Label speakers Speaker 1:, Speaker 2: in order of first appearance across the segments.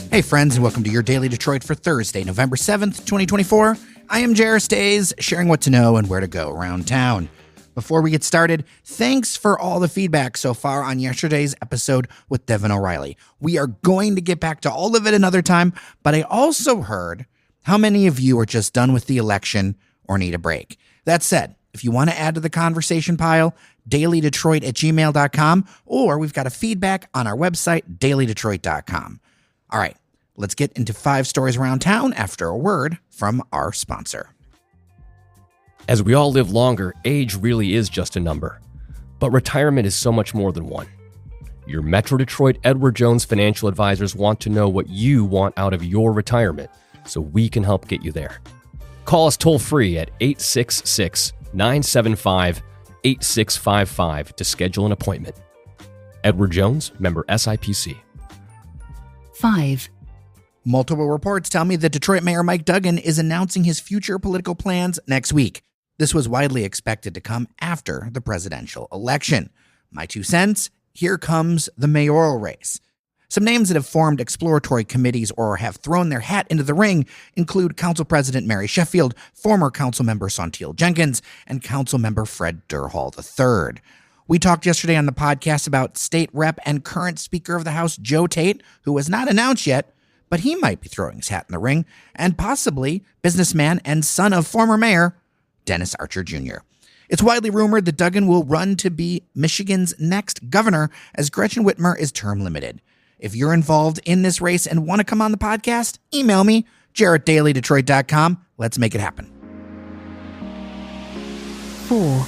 Speaker 1: Hey friends, and welcome to your Daily Detroit for Thursday, November 7th, 2024. I am Jer Staes, sharing what to know and where to go around town. Before we get started, thanks for all the feedback so far on yesterday's episode with Devon O'Reilly. We are going to get back to all of it another time, but I also heard how many of you are just done with the election or need a break. That said, if you want to add to the conversation pile, dailydetroit@gmail.com, or we've got a feedback on our website, dailydetroit.com. All right, let's get into 5 stories around town after a word from our sponsor.
Speaker 2: As we all live longer, age really is just a number. But retirement is so much more than one. Your Metro Detroit Edward Jones financial advisors want to know what you want out of your retirement, so we can help get you there. Call us toll-free at 866-975-8655 to schedule an appointment. Edward Jones, member SIPC.
Speaker 3: 5.
Speaker 1: Multiple reports tell me that Detroit Mayor Mike Duggan is announcing his future political plans next week. This was widely expected to come after the presidential election. My 2 cents, here comes the mayoral race. Some names that have formed exploratory committees or have thrown their hat into the ring include Council President Mary Sheffield, former Councilmember Sontiel Jenkins, and Councilmember Fred Durhall III. We talked yesterday on the podcast about State Rep and current Speaker of the House Joe Tate, who was not announced yet, but he might be throwing his hat in the ring, and possibly businessman and son of former Mayor Dennis Archer Jr. It's widely rumored that Duggan will run to be Michigan's next governor, as Gretchen Whitmer is term limited. If you're involved in this race and want to come on the podcast, email me, jer@dailydetroit.com. Let's make it happen.
Speaker 3: 4.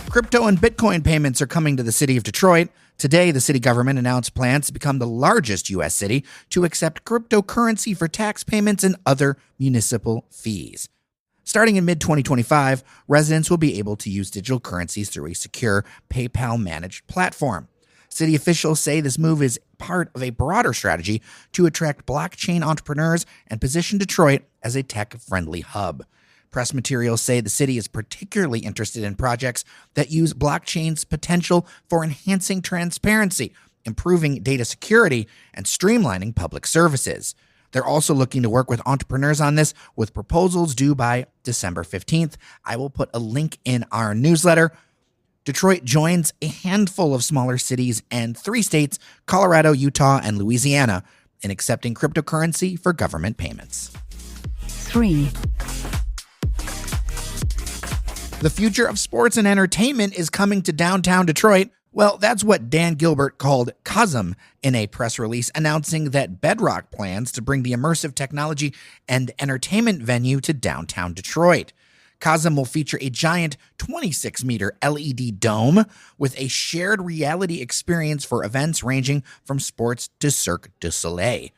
Speaker 1: Crypto and Bitcoin payments are coming to the city of Detroit. Today, the city government announced plans to become the largest U.S. city to accept cryptocurrency for tax payments and other municipal fees. Starting in mid-2025, residents will be able to use digital currencies through a secure PayPal-managed platform. City officials say this move is part of a broader strategy to attract blockchain entrepreneurs and position Detroit as a tech-friendly hub. Press materials say the city is particularly interested in projects that use blockchain's potential for enhancing transparency, improving data security, and streamlining public services. They're also looking to work with entrepreneurs on this, with proposals due by December 15th. I will put a link in our newsletter. Detroit joins a handful of smaller cities and 3 states, Colorado, Utah, and Louisiana, in accepting cryptocurrency for government payments.
Speaker 3: 3.
Speaker 1: The future of sports and entertainment is coming to downtown Detroit. Well, that's what Dan Gilbert called Cosm in a press release announcing that Bedrock plans to bring the immersive technology and entertainment venue to downtown Detroit. Cosm will feature a giant 26-meter LED dome with a shared reality experience for events ranging from sports to Cirque du Soleil.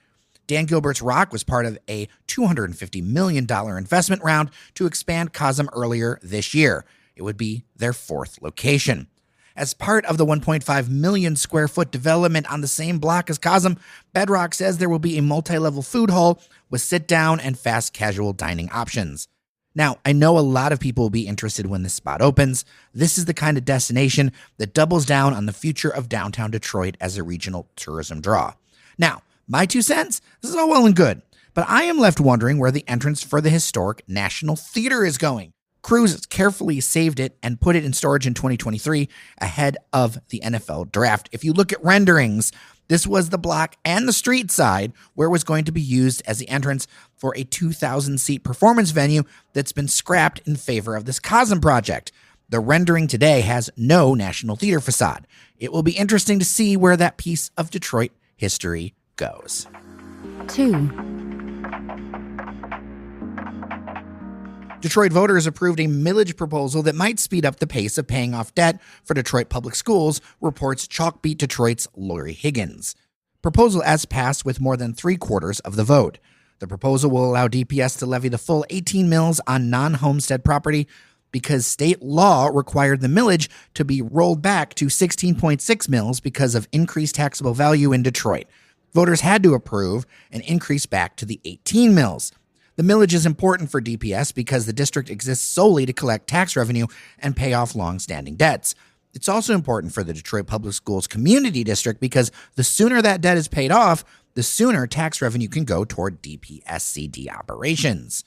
Speaker 1: Dan Gilbert's Rock was part of a $250 million investment round to expand Cosm earlier this year. It would be their 4th location. As part of the 1.5 million square foot development on the same block as Cosm, Bedrock says there will be a multi-level food hall with sit-down and fast casual dining options. Now, I know a lot of people will be interested when this spot opens. This is the kind of destination that doubles down on the future of downtown Detroit as a regional tourism draw. Now, my 2 cents, this is all well and good, but I am left wondering where the entrance for the historic National Theater is going. Crews carefully saved it and put it in storage in 2023 ahead of the NFL draft. If you look at renderings, this was the block and the street side where it was going to be used as the entrance for a 2,000-seat performance venue that's been scrapped in favor of this Cosm project. The rendering today has no National Theater facade. It will be interesting to see where that piece of Detroit history goes.
Speaker 3: 2.
Speaker 1: Detroit voters approved a millage proposal that might speed up the pace of paying off debt for Detroit public schools, reports Chalkbeat Detroit's Lori Higgins. Proposal S passed with more than 3/4 of the vote. The proposal will allow DPS to levy the full 18 mills on non-homestead property because state law required the millage to be rolled back to 16.6 mills because of increased taxable value in Detroit. Voters had to approve an increase back to the 18 mills. The millage is important for DPS because the district exists solely to collect tax revenue and pay off long-standing debts. It's also important for the Detroit Public Schools Community District because the sooner that debt is paid off, the sooner tax revenue can go toward DPSCD operations.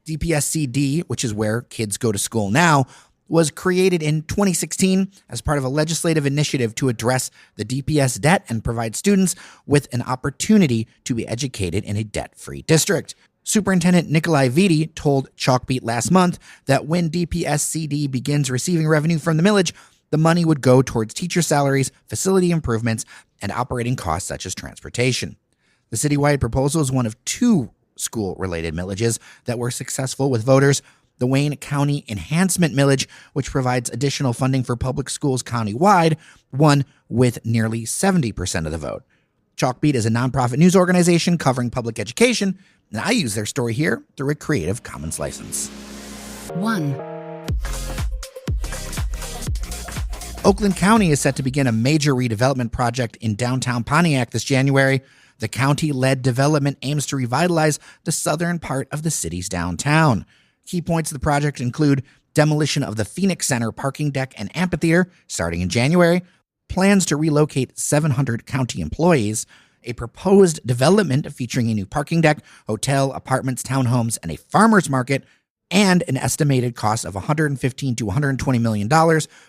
Speaker 1: DPSCD, which is where kids go to school now, was created in 2016 as part of a legislative initiative to address the DPS debt and provide students with an opportunity to be educated in a debt-free district. Superintendent Nikolai Vitti told Chalkbeat last month that when DPSCD begins receiving revenue from the millage, the money would go towards teacher salaries, facility improvements, and operating costs such as transportation. The citywide proposal is one of two school-related millages that were successful with voters. The Wayne County Enhancement Millage, which provides additional funding for public schools countywide, won with nearly 70% of the vote. Chalkbeat is a nonprofit news organization covering public education, and I use their story here through a Creative Commons license.
Speaker 3: 1.
Speaker 1: Oakland County is set to begin a major redevelopment project in downtown Pontiac this January. The county-led development aims to revitalize the southern part of the city's downtown. Key points of the project include demolition of the Phoenix Center parking deck and amphitheater starting in January, plans to relocate 700 county employees, a proposed development featuring a new parking deck, hotel, apartments, townhomes, and a farmer's market, and an estimated cost of $115 to $120 million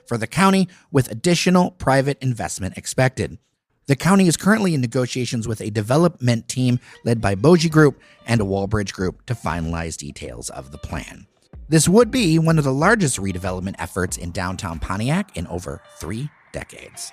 Speaker 1: for the county, with additional private investment expected. The county is currently in negotiations with a development team led by Boji Group and a Wallbridge Group to finalize details of the plan. This would be one of the largest redevelopment efforts in downtown Pontiac in over 3 decades.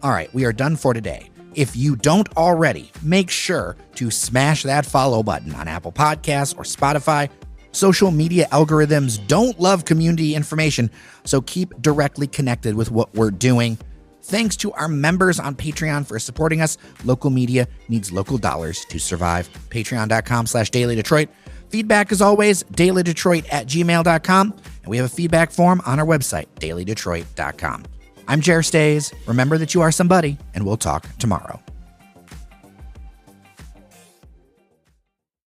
Speaker 1: All right, we are done for today. If you don't already, make sure to smash that follow button on Apple Podcasts or Spotify. Social media algorithms don't love community information, so keep directly connected with what we're doing. Thanks to our members on Patreon for supporting us. Local media needs local dollars to survive. Patreon.com/DailyDetroit. Feedback, as always, dailydetroit@gmail.com. And we have a feedback form on our website, dailydetroit.com. I'm Jer Staes. Remember that you are somebody, and we'll talk tomorrow.